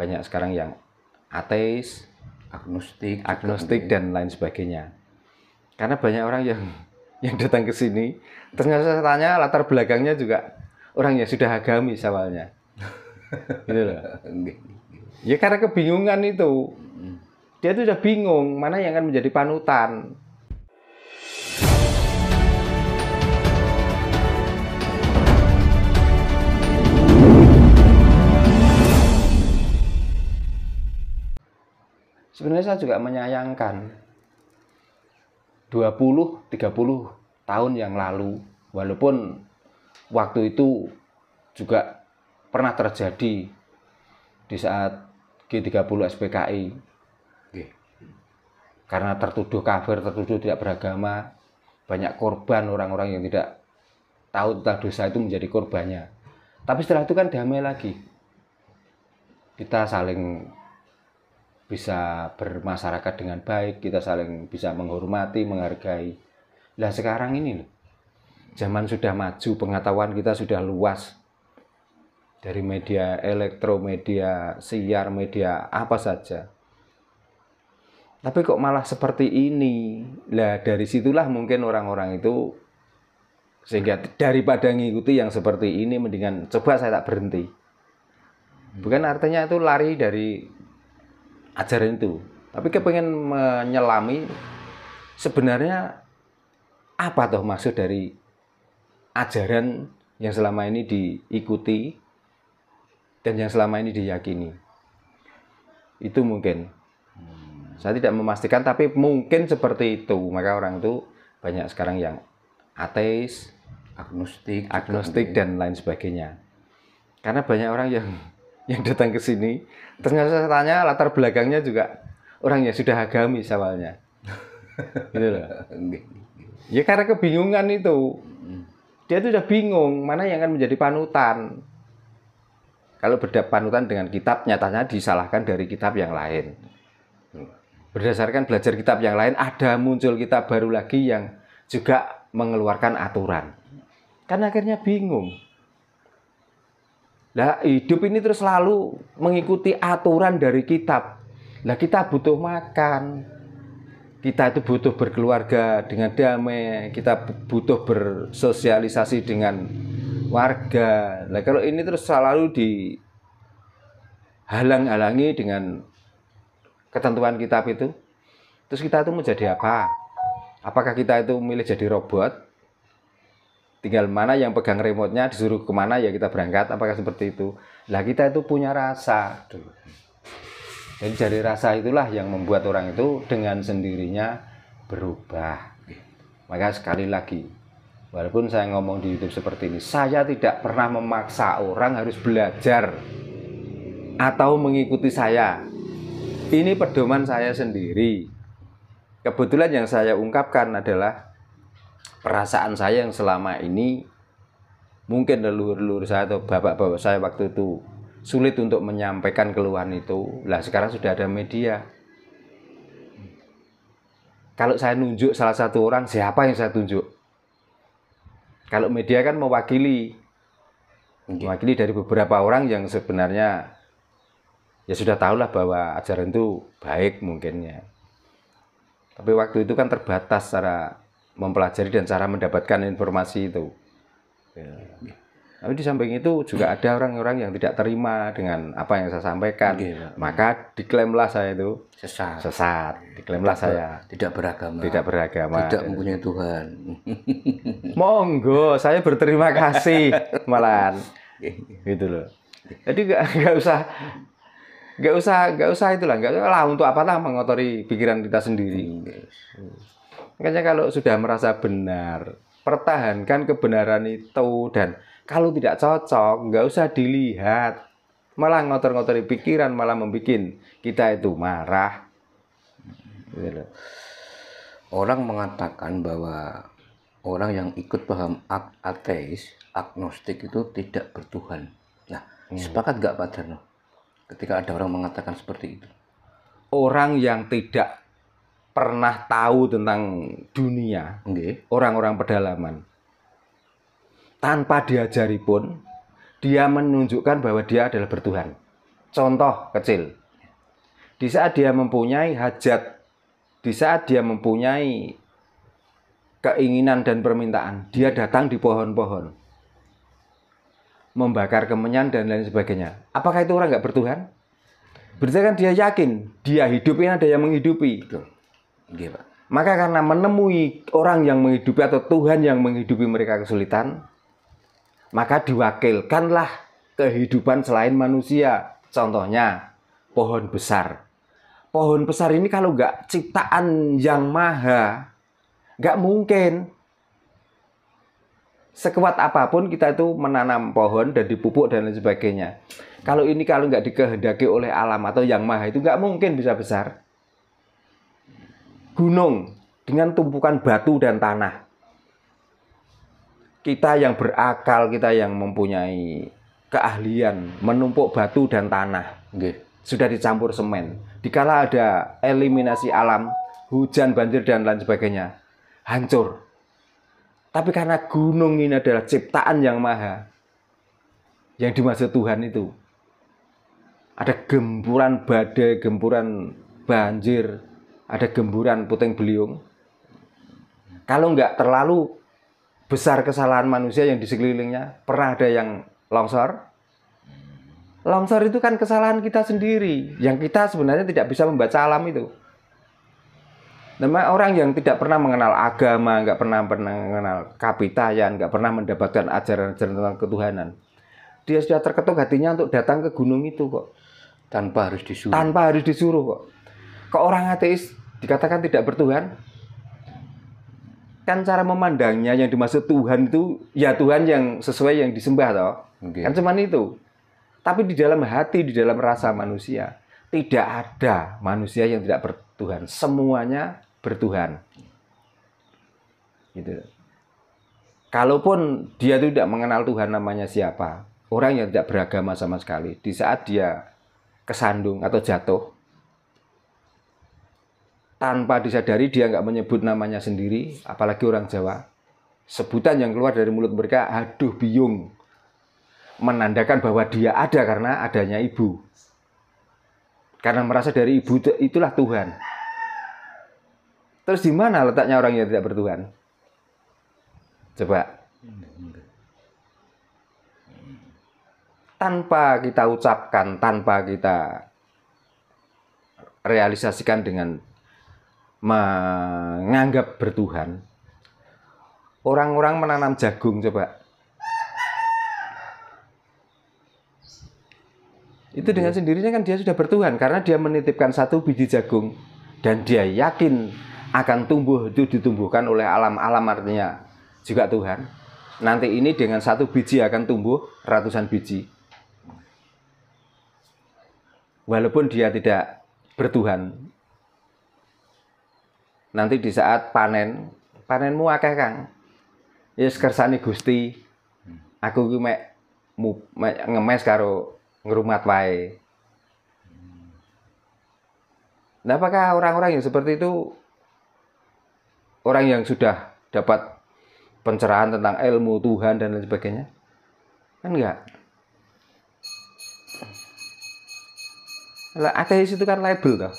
banyak sekarang yang ateis, agnostik dan lain sebagainya. Karena banyak orang yang datang ke sini, ternyata saya tanya latar belakangnya juga orang yang sudah agamis awalnya. Gitu loh. Ya karena kebingungan itu. Dia tuh udah bingung mana yang akan menjadi panutan. Sebenarnya saya juga menyayangkan 20-30 tahun yang lalu, walaupun waktu itu juga pernah terjadi di saat G30 SPKI. Karena tertuduh kafir, tertuduh tidak beragama, banyak korban orang-orang yang tidak tahu tentang dosa itu menjadi korbannya. Tapi setelah itu kan damai lagi. Kita saling bisa bermasyarakat dengan baik, kita saling bisa menghormati, menghargai. Nah sekarang ini loh, zaman sudah maju, pengetahuan kita sudah luas. Dari media elektro, media siar, media apa saja. Tapi kok malah seperti ini? Lah dari situlah mungkin orang-orang itu, sehingga daripada ngikuti yang seperti ini, mendingan coba saya tak berhenti. Bukan artinya itu lari dari ajaran itu, tapi kepengen menyelami sebenarnya apa toh maksud dari ajaran yang selama ini diikuti dan yang selama ini diyakini. Itu mungkin saya tidak memastikan, tapi mungkin seperti itu. Maka orang itu banyak sekarang yang ateis, agnostik dan lain sebagainya. Karena banyak orang yang datang ke sini, ternyata saya tanya latar belakangnya juga orang yang sudah agamis awalnya. Gitu loh. Ya karena kebingungan itu. Dia tuh udah bingung mana yang akan menjadi panutan. Kalau panutan dengan kitab, nyatanya disalahkan dari kitab yang lain. Berdasarkan belajar kitab yang lain, ada muncul kitab baru lagi yang juga mengeluarkan aturan. Kan akhirnya bingung. Lah hidup ini terus selalu mengikuti aturan dari kitab. Lah kita butuh makan. Kita itu butuh berkeluarga dengan damai. Kita butuh bersosialisasi dengan warga. Lah kalau ini terus selalu dihalang-halangi dengan ketentuan kitab itu, terus kita itu mau jadi apa? Apakah kita itu milih jadi robot? Tinggal mana yang pegang remote-nya, disuruh kemana ya kita berangkat, apakah seperti itu? Lah kita itu punya rasa. Jadi dari rasa itulah yang membuat orang itu dengan sendirinya berubah. Maka sekali lagi, walaupun saya ngomong di YouTube seperti ini, saya tidak pernah memaksa orang harus belajar atau mengikuti saya. Ini pedoman saya sendiri. Kebetulan yang saya ungkapkan adalah perasaan saya yang selama ini mungkin leluhur-leluhur saya atau bapak-bapak saya waktu itu sulit untuk menyampaikan keluhan itu. Lah sekarang sudah ada media. Kalau saya nunjuk salah satu orang, siapa yang saya tunjuk? Kalau media kan mewakili dari beberapa orang yang sebenarnya ya sudah tahulah bahwa ajaran itu baik mungkinnya. Tapi waktu itu kan terbatas cara mempelajari dan cara mendapatkan informasi itu. Ya. Tapi di samping itu juga ada orang-orang yang tidak terima dengan apa yang saya sampaikan. Maka diklaimlah saya itu sesat. Diklaimlah saya tidak beragama. Tidak mempunyai Tuhan. Monggo, saya berterima kasih malahan. Gitu loh. Jadi nggak usah itulah, nggak usah lah, untuk apalah mengotori pikiran kita sendiri. Makanya kalau sudah merasa benar, pertahankan kebenaran itu, dan kalau tidak cocok nggak usah dilihat, malah ngotor-ngotori pikiran, malah membuat kita itu marah. Gitu. Orang mengatakan bahwa orang yang ikut paham ateis, agnostik itu tidak bertuhan. Nah, sepakat nggak Pak Darno ketika ada orang mengatakan seperti itu? Orang yang tidak pernah tahu tentang dunia, orang-orang pedalaman, tanpa diajari pun, dia menunjukkan bahwa dia adalah bertuhan. Contoh kecil. Di saat dia mempunyai hajat, di saat dia mempunyai keinginan dan permintaan, dia datang di pohon-pohon, membakar kemenyan dan lain sebagainya. Apakah itu orang nggak bertuhan? Berarti kan dia yakin, dia hidup ini ada yang menghidupi. Betul. Iya, Pak. Maka karena menemui orang yang menghidupi atau Tuhan yang menghidupi mereka kesulitan, maka diwakilkanlah kehidupan selain manusia. Contohnya, pohon besar. Pohon besar ini kalau nggak ciptaan yang maha, nggak mungkin. Sekuat apapun kita itu menanam pohon dan dipupuk dan lain sebagainya. Kalau nggak dikehendaki oleh alam atau yang maha itu nggak mungkin bisa besar. Gunung dengan tumpukan batu dan tanah. Kita yang berakal, kita yang mempunyai keahlian menumpuk batu dan tanah, sudah dicampur semen. Dikala ada eliminasi alam, hujan, banjir dan lain sebagainya, hancur. Tapi karena gunung ini adalah ciptaan yang maha, yang dimaksud Tuhan itu, ada gempuran badai, gempuran banjir, ada gemburan puting beliung. Kalau nggak terlalu besar kesalahan manusia yang di sekelilingnya, pernah ada yang longsor? Longsor itu kan kesalahan kita sendiri, yang kita sebenarnya tidak bisa membaca alam itu. Nama orang yang tidak pernah mengenal agama, nggak pernah mengenal kapitayan, nggak pernah mendapatkan ajaran-ajaran tentang ketuhanan, dia sudah terketuk hatinya untuk datang ke gunung itu kok. Tanpa harus disuruh. Tanpa harus disuruh kok. Kok orang ateis dikatakan tidak bertuhan? Kan cara memandangnya yang dimaksud Tuhan itu ya Tuhan yang sesuai yang disembah toh. Kan cuman itu. Tapi di dalam hati, di dalam rasa manusia, tidak ada manusia yang tidak bertuhan. Semuanya bertuhan. Gitu. Kalaupun dia itu tidak mengenal Tuhan namanya siapa, orang yang tidak beragama sama sekali, di saat dia kesandung atau jatuh, tanpa disadari dia nggak menyebut namanya sendiri, apalagi orang Jawa, sebutan yang keluar dari mulut mereka, aduh biung, menandakan bahwa dia ada karena adanya ibu, karena merasa dari ibu itulah Tuhan. Terus di mana letaknya orang yang tidak bertuhan? Coba. Tanpa kita ucapkan, tanpa kita realisasikan dengan menganggap bertuhan, orang-orang menanam jagung coba. Itu dengan sendirinya kan dia sudah bertuhan karena dia menitipkan satu biji jagung dan dia yakin akan tumbuh, itu ditumbuhkan oleh alam artinya juga Tuhan. Nanti ini dengan satu biji akan tumbuh ratusan biji. Walaupun dia tidak bertuhan, nanti di saat panenmu akeh Kang. Yes kersane Gusti. Aku ki mek ngemes karo ngrumat wae. Nah, apakah orang-orang yang seperti itu orang yang sudah dapat pencerahan tentang ilmu Tuhan dan lain sebagainya? Kan enggak. Ateis itu kan label toh.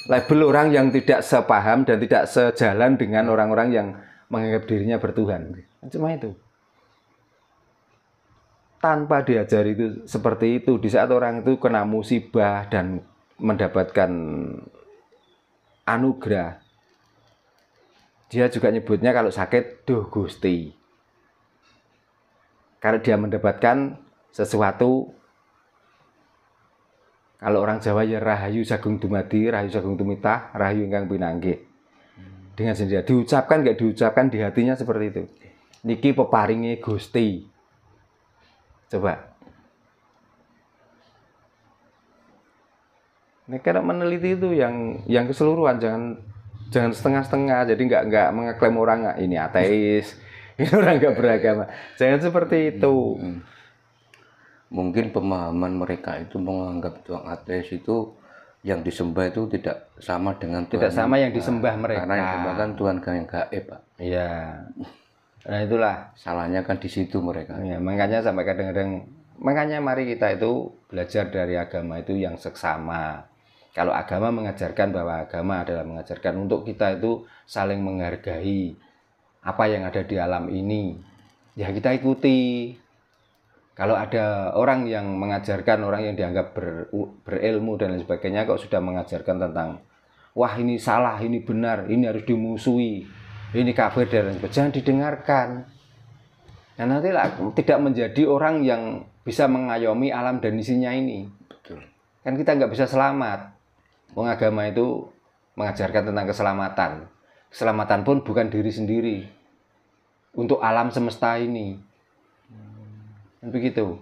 Label orang yang tidak sepaham dan tidak sejalan dengan orang-orang yang menganggap dirinya bertuhan. Cuma itu. Tanpa diajari itu seperti itu, di saat orang itu kena musibah dan mendapatkan anugerah, dia juga nyebutnya kalau sakit, duh Gusti. Kalau dia mendapatkan sesuatu, kalau orang Jawa ya rahayu jagung dumadi, rahayu jagung tumitah, rahayu ingkang pinanggih. Dengan sendiri diucapkan nggak diucapkan di hatinya seperti itu. Niki peparingi Gusti. Coba. Nah, kalau meneliti itu yang keseluruhan, jangan setengah-setengah. Jadi nggak mengeklaim orang ini ateis, ini orang nggak beragama. Jangan seperti itu. Mungkin pemahaman mereka itu menganggap Tuhan ateis itu yang disembah itu tidak sama dengan Tuhan. Tidak sama yang disembah mereka. Karena yang disembah kan Tuhan yang gaib, Pak. Iya. Nah itulah salahnya kan di situ mereka. Ya, makanya sampai kadang-kadang Makanya mari kita itu belajar dari agama itu yang seksama. Kalau agama mengajarkan bahwa agama adalah mengajarkan untuk kita itu saling menghargai apa yang ada di alam ini, ya kita ikuti. Kalau ada orang yang mengajarkan, orang yang dianggap berilmu dan lain sebagainya, kok sudah mengajarkan tentang wah ini salah, ini benar, ini harus dimusuhi, ini kafir dan lain sebagainya, jangan didengarkan. Nah nanti tidak menjadi orang yang bisa mengayomi alam dan isinya ini. Betul. Kan kita nggak bisa selamat. Wong agama itu mengajarkan tentang keselamatan. Keselamatan pun bukan diri sendiri, untuk alam semesta ini. Begitu.